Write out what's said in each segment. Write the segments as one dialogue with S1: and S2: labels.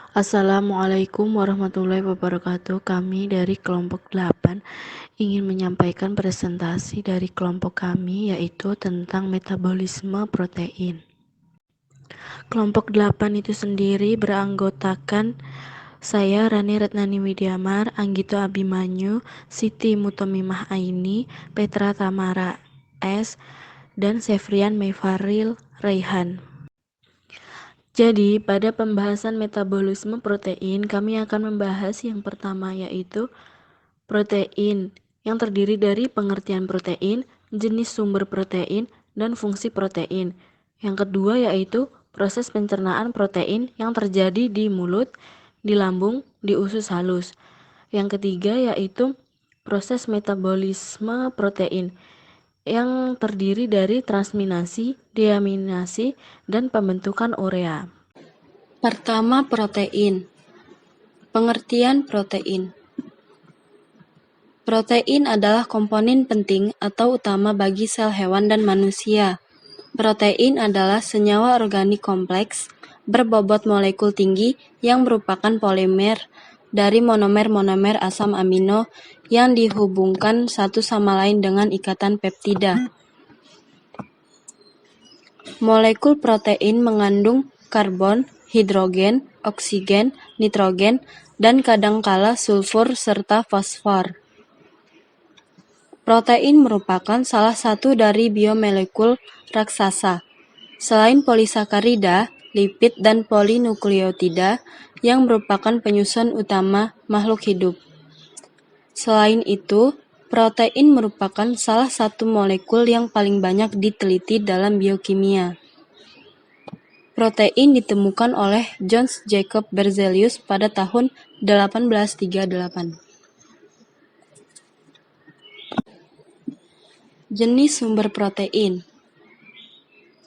S1: Assalamualaikum warahmatullahi wabarakatuh. Kami dari kelompok 8 ingin menyampaikan presentasi dari kelompok kami, yaitu tentang metabolisme protein. Kelompok 8 itu sendiri beranggotakan saya, Rani Retnani Widyamar, Anggito Abimanyu, Siti Mutomimah Aini, Petra Tamara S, dan Sefrian Mefaril Raihan. Jadi, pada pembahasan metabolisme protein, kami akan membahas yang pertama, yaitu protein, yang terdiri dari pengertian protein, jenis sumber protein, dan fungsi protein. Yang kedua yaitu proses pencernaan protein yang terjadi di mulut, di lambung, di usus halus. Yang ketiga yaitu proses metabolisme protein, yang terdiri dari transminasi, deaminasi, dan pembentukan urea.
S2: Pertama, protein. Pengertian protein. Protein adalah komponen penting atau utama bagi sel hewan dan manusia. Protein adalah senyawa organik kompleks berbobot molekul tinggi yang merupakan polimer dari monomer-monomer asam amino yang dihubungkan satu sama lain dengan ikatan peptida. Molekul protein mengandung karbon, hidrogen, oksigen, nitrogen, dan kadangkala sulfur serta fosfor. Protein merupakan salah satu dari biomolekul raksasa. Selain polisakarida, lipid, dan polinukleotida yang merupakan penyusun utama makhluk hidup. Selain itu, protein merupakan salah satu molekul yang paling banyak diteliti dalam biokimia. Protein ditemukan oleh Jöns Jacob Berzelius pada tahun 1838. Jenis sumber protein.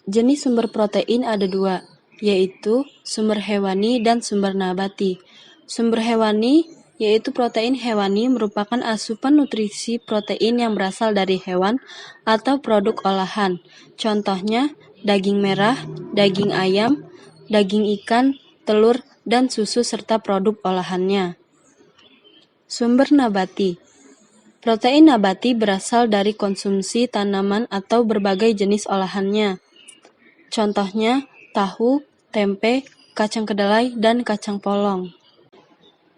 S2: Jenis sumber protein ada dua, yaitu sumber hewani dan sumber nabati. Sumber hewani yaitu protein hewani merupakan asupan nutrisi protein yang berasal dari hewan atau produk olahan. Contohnya daging merah, daging ayam, daging ikan, telur, dan susu serta produk olahannya. Sumber nabati. Protein nabati berasal dari konsumsi tanaman atau berbagai jenis olahannya. Contohnya tahu, tempe, kacang kedelai, dan kacang polong.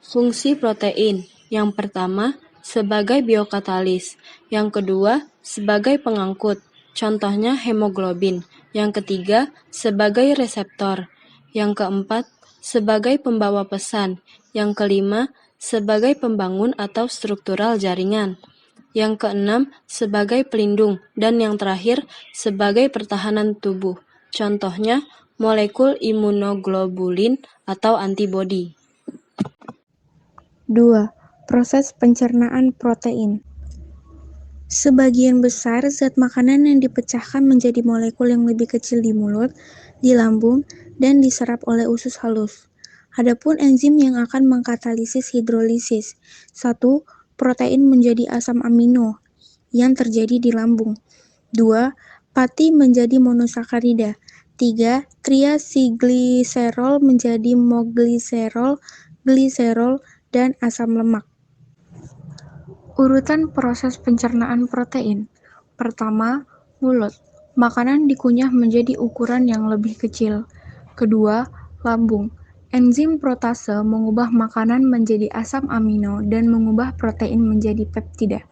S2: Fungsi protein. Yang pertama, sebagai biokatalis. Yang kedua, sebagai pengangkut. Contohnya hemoglobin. Yang ketiga, sebagai reseptor. Yang keempat, sebagai pembawa pesan. Yang kelima, sebagai pembangun atau struktural jaringan. Yang keenam, sebagai pelindung. Dan yang terakhir, sebagai pertahanan tubuh. Contohnya, molekul imunoglobulin atau antibodi.
S3: 2. Proses pencernaan protein. Sebagian besar zat makanan yang dipecahkan menjadi molekul yang lebih kecil di mulut, di lambung, dan diserap oleh usus halus. Adapun enzim yang akan mengkatalisis hidrolisis. 1. Protein menjadi asam amino yang terjadi di lambung. 2. Pati menjadi monosakarida. 3. Triacylglycerol menjadi monogliserol, gliserol, dan asam lemak. Urutan proses pencernaan protein. Pertama, mulut. Makanan dikunyah menjadi ukuran yang lebih kecil. Kedua, lambung. Enzim protase mengubah makanan menjadi asam amino dan mengubah protein menjadi peptida.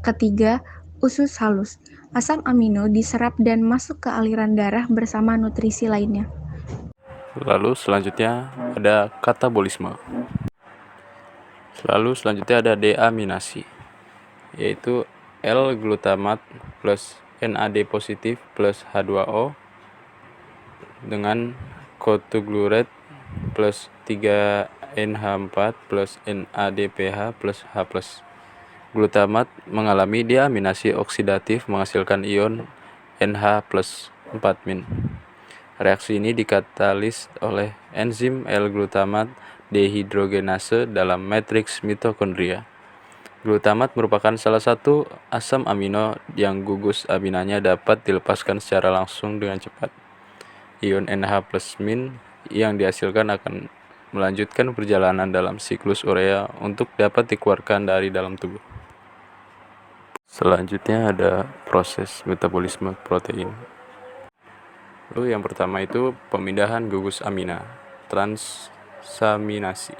S3: Ketiga, usus halus. Asam amino diserap dan masuk ke aliran darah bersama nutrisi lainnya.
S4: Lalu selanjutnya ada katabolisme. Lalu selanjutnya ada deaminasi, yaitu L-glutamat plus NAD positif plus H2O dengan kotoglurat plus 3NH4 plus NADPH plus H+. Glutamat mengalami deaminasi oksidatif menghasilkan ion NH plus 4-. Reaksi ini dikatalis oleh enzim L-glutamat dehidrogenase dalam matriks mitokondria. Glutamat merupakan salah satu asam amino yang gugus aminanya dapat dilepaskan secara langsung dengan cepat. Ion NH+- yang dihasilkan akan melanjutkan perjalanan dalam siklus urea untuk dapat dikeluarkan dari dalam tubuh. Selanjutnya ada proses metabolisme protein. Lalu yang pertama itu pemindahan gugus amina, transaminasi.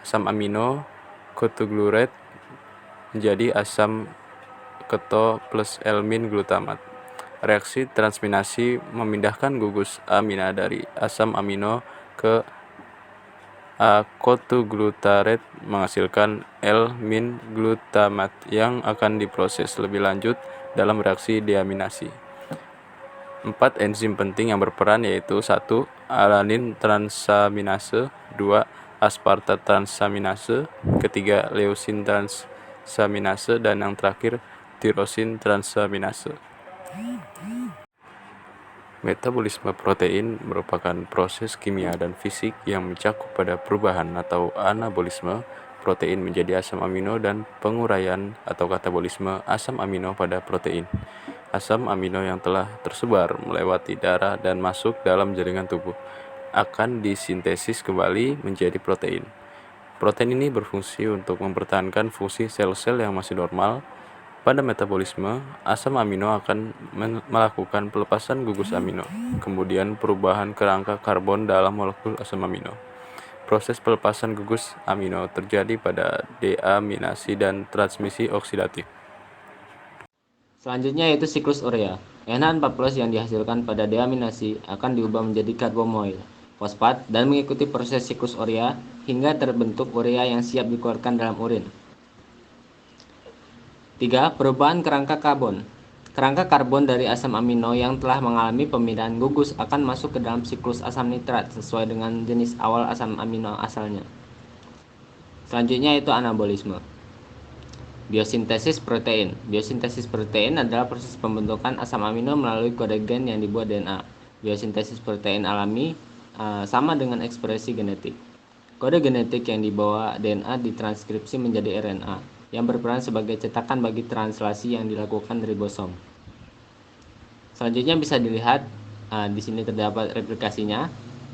S4: Asam amino ketoglutarate menjadi asam keto plus L-min glutamat. Reaksi transminasi memindahkan gugus amina dari asam amino ke ketoglutarate menghasilkan L-min glutamat yang akan diproses lebih lanjut dalam reaksi deaminasi. 4 enzim penting yang berperan yaitu 1. Alanin transaminase, 2. Aspartate transaminase, 3. Leucine transaminase, dan yang terakhir tirosin transaminase. Metabolisme protein merupakan proses kimia dan fisik yang mencakup pada perubahan atau anabolisme protein menjadi asam amino dan penguraian atau katabolisme asam amino pada protein. Asam amino yang telah tersebar melewati darah dan masuk dalam jaringan tubuh akan disintesis kembali menjadi protein. Protein ini berfungsi untuk mempertahankan fungsi sel-sel yang masih normal. Pada metabolisme, asam amino akan melakukan pelepasan gugus amino, kemudian perubahan kerangka karbon dalam molekul asam amino. Proses pelepasan gugus amino terjadi pada deaminasi dan transmisi oksidatif.
S5: Selanjutnya yaitu siklus urea. NH40 yang dihasilkan pada deaminasi akan diubah menjadi karbomoil, fosfat, dan mengikuti proses siklus urea hingga terbentuk urea yang siap dikeluarkan dalam urin. 3. Perubahan kerangka karbon. Kerangka karbon dari asam amino yang telah mengalami pemindahan gugus akan masuk ke dalam siklus asam nitrat sesuai dengan jenis awal asam amino asalnya. Selanjutnya yaitu anabolisme. Biosintesis protein. Biosintesis protein adalah proses pembentukan asam amino melalui kode gen yang dibuat DNA. Biosintesis protein alami sama dengan ekspresi genetik. Kode genetik yang dibawa DNA ditranskripsi menjadi RNA yang berperan sebagai cetakan bagi translasi yang dilakukan ribosom. Selanjutnya bisa dilihat di sini terdapat replikasinya,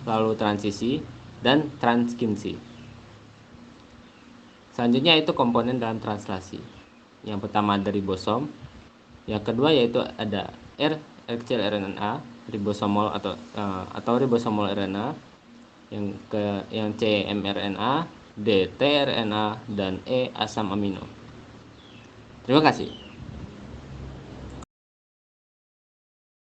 S5: lalu transisi dan transkripsi. Selanjutnya itu komponen dalam translasi. Yang pertama ada ribosom, yang kedua yaitu ada R kecil RNA, ribosomol atau ribosomol RNA, yang C mRNA, D tRNA, dan E asam amino. Terima kasih.